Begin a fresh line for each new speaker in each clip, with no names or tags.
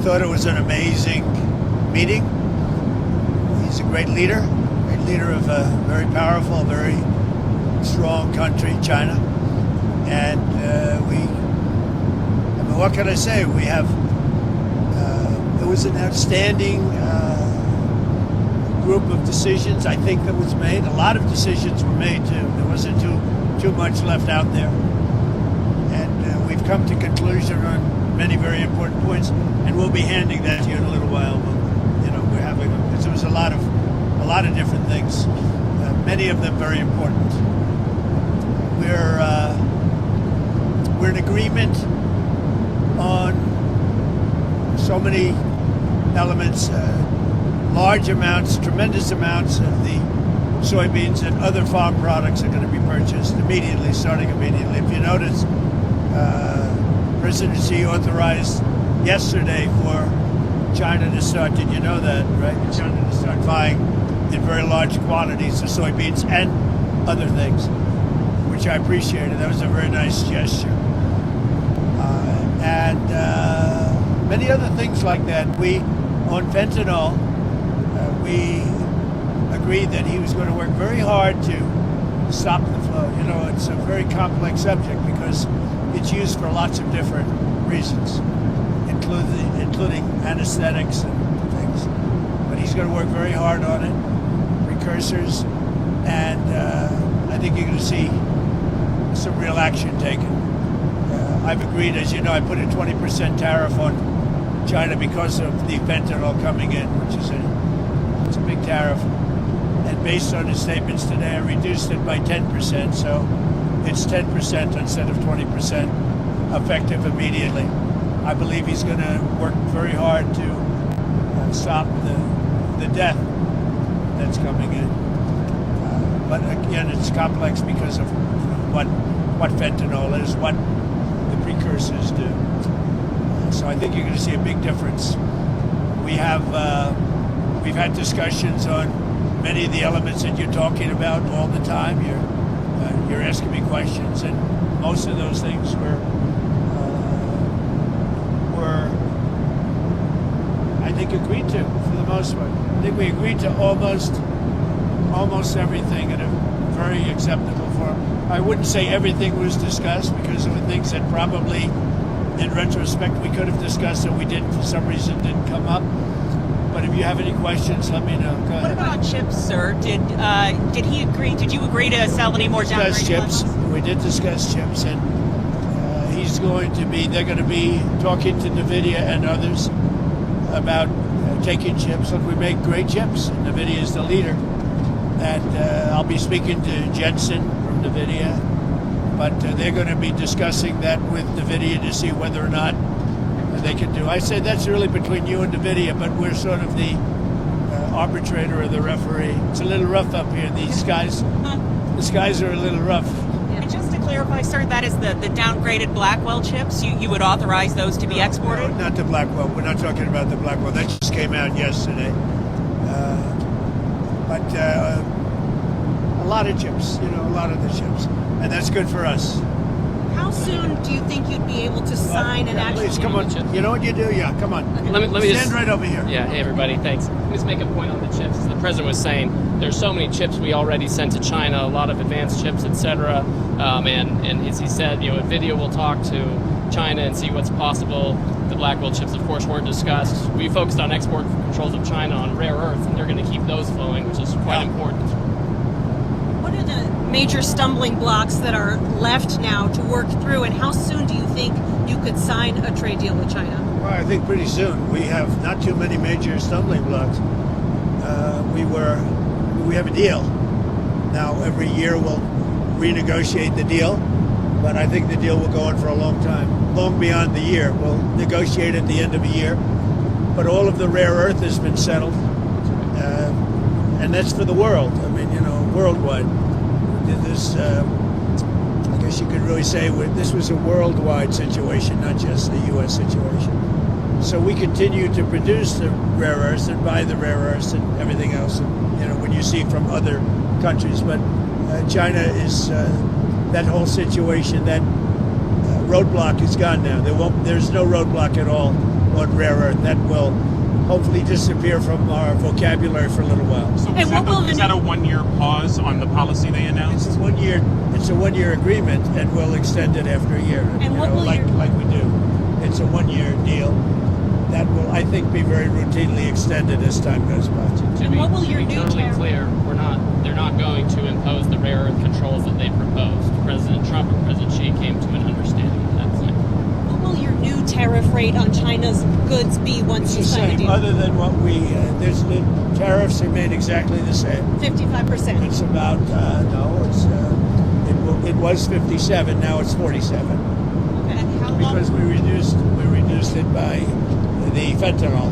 thought it was an amazing meeting. He's a great leader of a very powerful, very strong country, China. And what can I say? We have, it was an outstanding group of decisions, I think, that was made. A lot of decisions were made, too. There wasn't too much left out there. And we've come to conclusion on many very important points, and we'll be handing that to you in a little while. We're having, because there was a lot of different things, many of them very important. We're in agreement on so many elements, large amounts, tremendous amounts of the soybeans and other farm products are going to be purchased immediately, starting immediately. If you notice, President Xi authorized yesterday for China to start, did you know that, right? China to start buying in very large quantities of soybeans and other things, which I appreciated. That was a very nice gesture. And many other things like that. On fentanyl, we agreed that he was going to work very hard to stop the flow. It's a very complex subject because it's used for lots of different reasons, including anesthetics and things. But he's going to work very hard on it, precursors, and I think you're going to see some real action taken. I've agreed, as you know, I put a 20% tariff on China because of the fentanyl coming in, which is it's a big tariff. And based on his statements today, I reduced it by 10%, so it's 10% instead of 20% effective immediately. I believe he's going to work very hard to stop the death that's coming in. But again, it's complex because of what fentanyl is, what the precursors do. So I think you're going to see a big difference. We've had discussions on many of the elements that you're talking about all the time. You're asking me questions, and most of those things were I think agreed to for the most part. I think we agreed to almost everything in a very acceptable form. I wouldn't say everything was discussed because there were things that probably, in retrospect, we could have discussed that we didn't, for some reason, didn't come up. But if you have any questions, let me know. Go ahead.
What about chips, sir? Did he agree? Did you agree to sell any more downgraded
chips?
levels?
We did discuss chips, and they're going to be talking to NVIDIA and others about taking chips. Look, we make great chips, and NVIDIA is the leader. And I'll be speaking to Jensen from NVIDIA, but they're going to be discussing that with NVIDIA to see whether or not they can do. I said that's really between you and NVIDIA, but we're sort of the arbitrator or the referee. It's a little rough up here. The skies are a little rough.
And just to clarify, sir, that is the downgraded Blackwell chips. You would authorize those to be exported?
No, not the Blackwell. We're not talking about the Blackwell. That just came out yesterday. But a lot of chips, a lot of the chips, and that's good for us.
How soon do you think you'd be able to sign an actual?
Please, come on. You know what you do? Yeah, come on.
Let me
stand
just,
right over here.
Yeah, hey everybody, thanks. Let me just make a point on the chips. As the president was saying, there's so many chips we already sent to China, a lot of advanced chips, etc. And as he said, NVIDIA will talk to China and see what's possible. The Blackwell chips, of course, weren't discussed. We focused on export controls of China on rare earth, and they're going to keep those flowing, which is quite important.
What are the major stumbling blocks that are left now to work through, and how soon do you think you could sign a trade deal with China?
Well, I think pretty soon. We have not too many major stumbling blocks. We have a deal. Now, every year we'll renegotiate the deal, but I think the deal will go on for a long time, long beyond the year. We'll negotiate at the end of a year, but all of the rare earth has been settled, and that's for the world. I mean, worldwide. This, I guess you could really say this was a worldwide situation, not just the U.S. situation. So we continue to produce the rare earths and buy the rare earths and everything else, when you see from other countries. But China is, that whole situation, that roadblock is gone now. There's no roadblock at all on rare earth. That will hopefully disappear from our vocabulary for a little while.
So
And what will
is that a 1-year pause on the policy they announced?
It's a 1-year agreement, and we'll extend it after a year.
And what will
like we do. It's a 1-year deal that will, I think, be very routinely extended as time goes by.
And what will your
to be
new
totally
tariff-
clear, they're not going to impose the rare earth controls that they proposed. President Trump and President Xi came to an understanding at that point.
What will your new tariff rate on China's goods be once you
It's the
sign a
same,
deal?
other than what the tariffs remain exactly the same.
55%.
It's about it was 57, now it's 47
And how long?
because we reduced it by the fentanyl,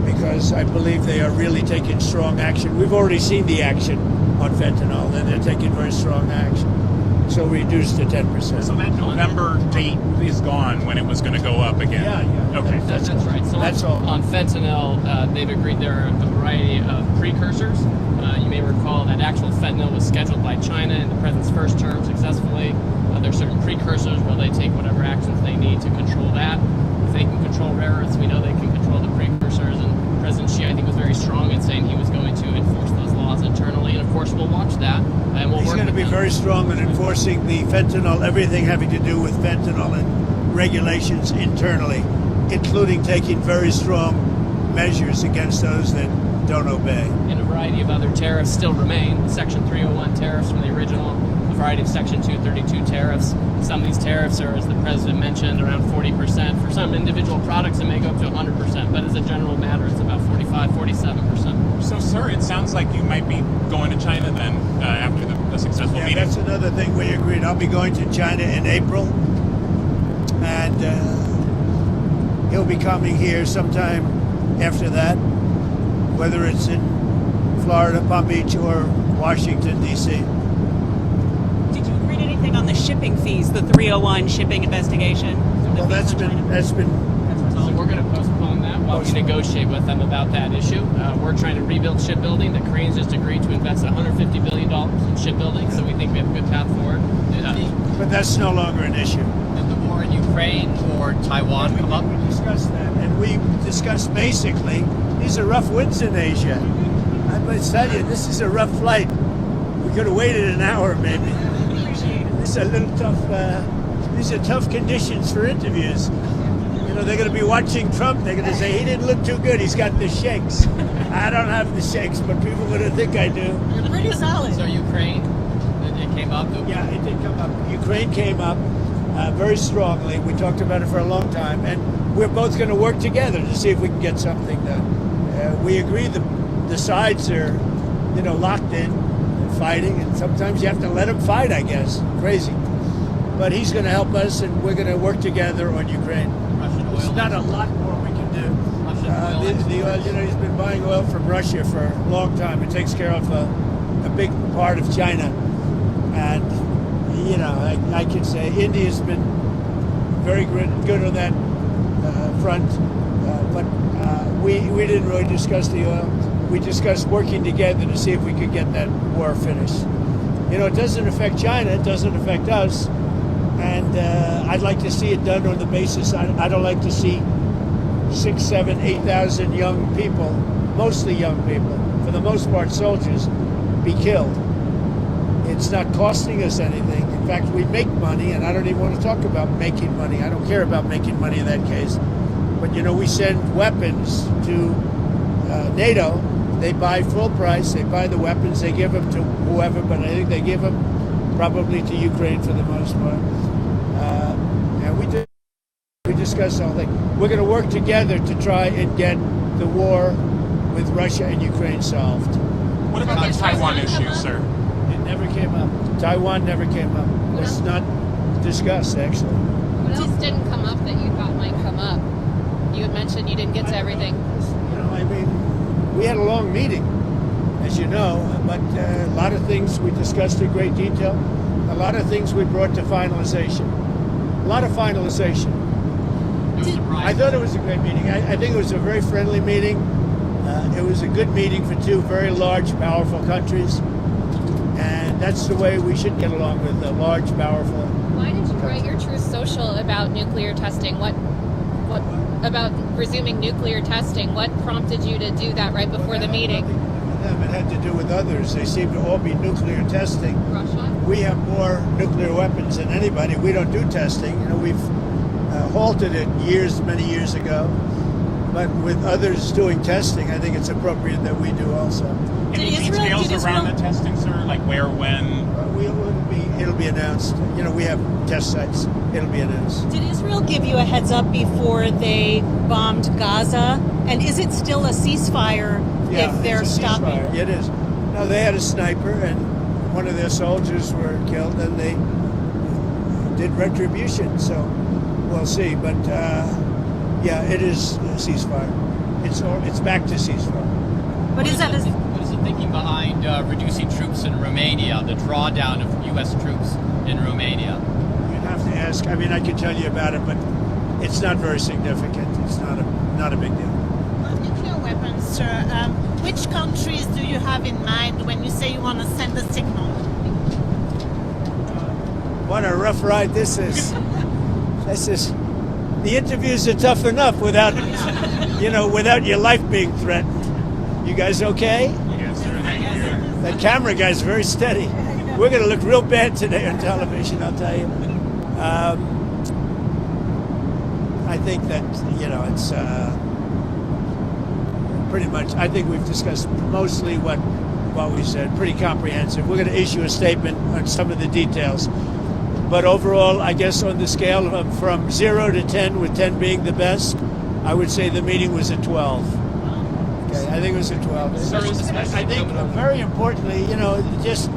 because I believe they are really taking strong action. We've already seen the action on fentanyl, and they're taking very strong action. So we reduced to 10%.
So that November date is gone when it was going to go up again.
Yeah.
Okay.
That's right. So
That's all.
on fentanyl, they've agreed there are a variety of precursors. You may recall that actual fentanyl was scheduled by China in the president's first term successfully. There are certain precursors where they take whatever actions they need to control that. If they can control rare earths, we know they can control the precursors. And President Xi, I think, was very strong in saying he was going to enforce those laws internally. And of course, we'll watch that, and we'll
He's
work
going to
with
be
them.
very strong in enforcing the fentanyl, everything having to do with fentanyl and regulations internally, including taking very strong measures against those that don't obey.
And a variety of other tariffs still remain. Section 301 tariffs from the original, a variety of Section 232 tariffs. Some of these tariffs are, as the president mentioned, around 40%. For some individual products, it may go up to 100%, but as a general matter, it's about 45, 47%.
So, sir, it sounds like you might be going to China then after the successful
Yeah,
meeting.
that's another thing we agreed. I'll be going to China in April, and he'll be coming here sometime after that, whether it's in Florida, Palm Beach, or Washington, D.C.
Did you read anything on the shipping fees, the 301 shipping investigation?
Well, that's been
So we're going to postpone that while we negotiate with them about that issue. We're trying to rebuild shipbuilding. The Koreans just agreed to invest $150 billion in shipbuilding, so we think we have a good path forward.
but that's no longer an issue.
Did the war in Ukraine or Taiwan come up?
We discussed that, and we discussed basically these are rough winds in Asia. I must tell you, this is a rough flight. We could have waited an hour, maybe. This is a little tough. These are tough conditions for interviews. You know, they're going to be watching Trump. They're going to say he didn't look too good. He's got the shakes. I don't have the shakes, but people are going to think I do.
You're pretty solid.
So Ukraine, it came up.
Yeah, it did come up. Ukraine came up very strongly. We talked about it for a long time, and we're both going to work together to see if we can get something done. We agree the sides are, locked in, fighting, and sometimes you have to let them fight. I guess crazy, but he's going to help us, and we're going to work together on Ukraine.
Russian oil.
There's not a lot more we can do.
Russian oil.
The oil, he's been buying oil from Russia for a long time. It takes care of a big part of China. And, I can say India's been very good on that front. But we didn't really discuss the oil. We discussed working together to see if we could get that war finished. It doesn't affect China. It doesn't affect us. And I'd like to see it done on the basis. I don't like to see 6, 7, 8,000 young people, mostly young people, for the most part soldiers, be killed. It's not costing us anything. In fact, we make money, and I don't even want to talk about making money. I don't care about making money in that case. But, we send weapons to NATO. They buy full price. They buy the weapons. They give them to whoever, but I think they give them probably to Ukraine for the most part. And we discussed the whole thing. We're going to work together to try and get the war with Russia and Ukraine solved.
What about the Taiwan issue, sir?
It never came up. Taiwan never came up. It was not discussed, actually.
What else didn't come up that you thought might come up? You had mentioned you didn't get to everything.
We had a long meeting, as you know, but a lot of things we discussed in great detail. A lot of things we brought to finalization. A lot of finalization. I thought it was a great meeting. I think it was a very friendly meeting. It was a good meeting for two very large, powerful countries. And that's the way we should get along with large, powerful.
Why did you write your Truth Social about nuclear testing? What What about resuming nuclear testing? What prompted you to do that right before the meeting?
It had to do with others. They seem to all be nuclear testing.
Russia?
We have more nuclear weapons than anybody. We don't do testing. We've halted it many years ago. But with others doing testing, I think it's appropriate that we do also.
Any details around the testing, sir? Like where, when?
It'll be announced. We have test sites. It'll be announced.
Did Israel give you a heads up before they bombed Gaza? And is it still a ceasefire if they're
it's a
stopping?
ceasefire. It is. No, they had a sniper, and one of their soldiers were killed, and they did retribution. So we'll see. But it is a ceasefire. It's back to ceasefire.
But is that
What is the thinking behind reducing troops in Romania, the drawdown of U.S. troops in Romania?
You'd have to ask. I mean, I could tell you about it, but it's not very significant. It's not a big deal.
On nuclear weapons, sir, which countries do you have in mind when you say you want to send a signal?
What a rough ride this is. The interviews are tough enough without your life being threatened. You guys okay?
Yes, sir. Thank you.
That camera guy's very steady. We're going to look real bad today on television, I'll tell you. I think that, it's pretty much, I think we've discussed mostly what we said, pretty comprehensive. We're going to issue a statement on some of the details. But overall, I guess on the scale of from 0 to 10, with 10 being the best, I would say the meeting was a 12. Okay, I think it was a 12. I think very importantly, just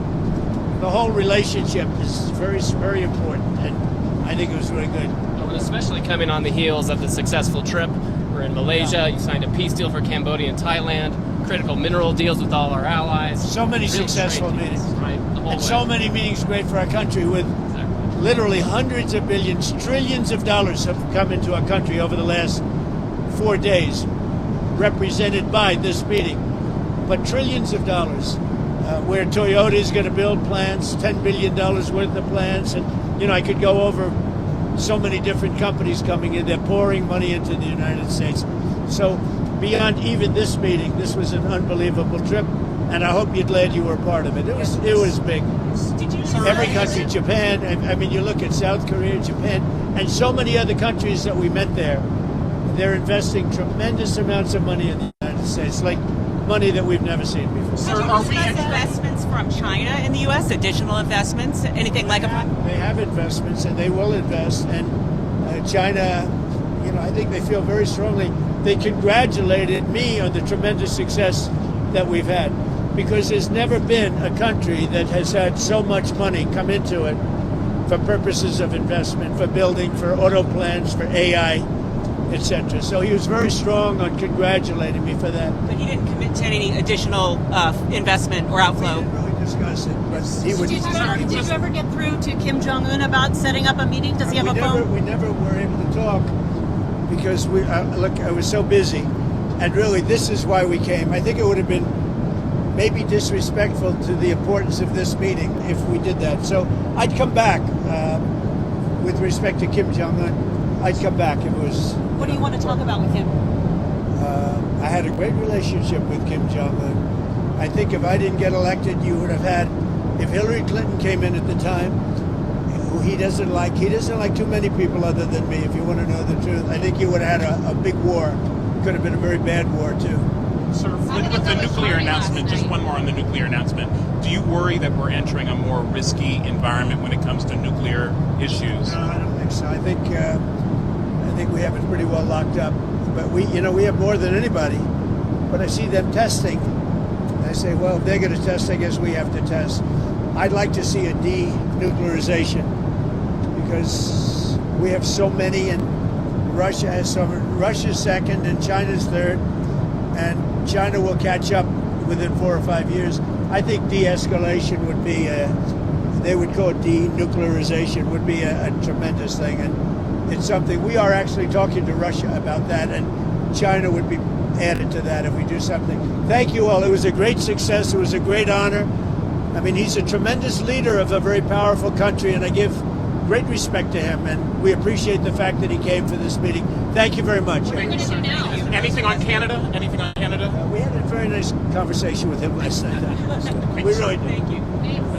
the whole relationship is very, very important, and I think it was really good.
And especially coming on the heels of the successful trip. We're in Malaysia. You signed a peace deal for Cambodia and Thailand. Critical mineral deals with all our allies.
So many
Real
successful
trade
meetings,
deals, right? The whole
and
way.
so many meetings great for our country. With literally hundreds of billions, trillions of dollars have come into our country over the last 4 days, represented by this meeting. But trillions of dollars, where Toyota is going to build plants, $10 billion worth of plants, and I could go over so many different companies coming in. They're pouring money into the United States. So beyond even this meeting, this was an unbelievable trip, and I hope you're glad you were a part of it. It was big. Every country, Japan, I mean, you look at South Korea, Japan, and so many other countries that we met there, they're investing tremendous amounts of money in the United States, like money that we've never seen before.
So are we investments from China in the U.S., additional investments, anything like a...
They have investments, and they will invest, and China, I think they feel very strongly. They congratulated me on the tremendous success that we've had, because there's never been a country that has had so much money come into it for purposes of investment, for building, for auto plants, for AI, etc. So he was very strong on congratulating me for that.
But he didn't commit to any additional investment or outflow.
We didn't really discuss it, but he would.
Did you ever get through to Kim Jong-un about setting up a meeting? Does he have a phone?
We never were able to talk because I was so busy, and really this is why we came. I think it would have been maybe disrespectful to the importance of this meeting if we did that. So I'd come back with respect to Kim Jong-un. I'd come back if it was.
What do you want to talk about with him?
I had a great relationship with Kim Jong-un. I think if I didn't get elected, you would have had, if Hillary Clinton came in at the time, who he doesn't like too many people other than me, if you want to know the truth. I think you would have had a big war. Could have been a very bad war, too.
Sir, with the nuclear announcement, just one more on the nuclear announcement. Do you worry that we're entering a more risky environment when it comes to nuclear issues?
No, I don't think so. I think we have it pretty well locked up. But we have more than anybody. But I see them testing. And I say, well, if they're going to test, I guess we have to test. I'd like to see a denuclearization because we have so many, and Russia has some. Russia's second, and China's third, and China will catch up within 4 or 5 years. I think de-escalation would be they would call it denuclearization, would be a tremendous thing, and it's something we are actually talking to Russia about that, and China would be added to that if we do something. Thank you all. It was a great success. It was a great honor. I mean, he's a tremendous leader of a very powerful country, and I give great respect to him, and we appreciate the fact that he came for this meeting. Thank you very much.
What are you going to do now?
Anything on Canada? Anything on Canada?
We had a very nice conversation with him last night. We really did.
Thank you.
Thanks.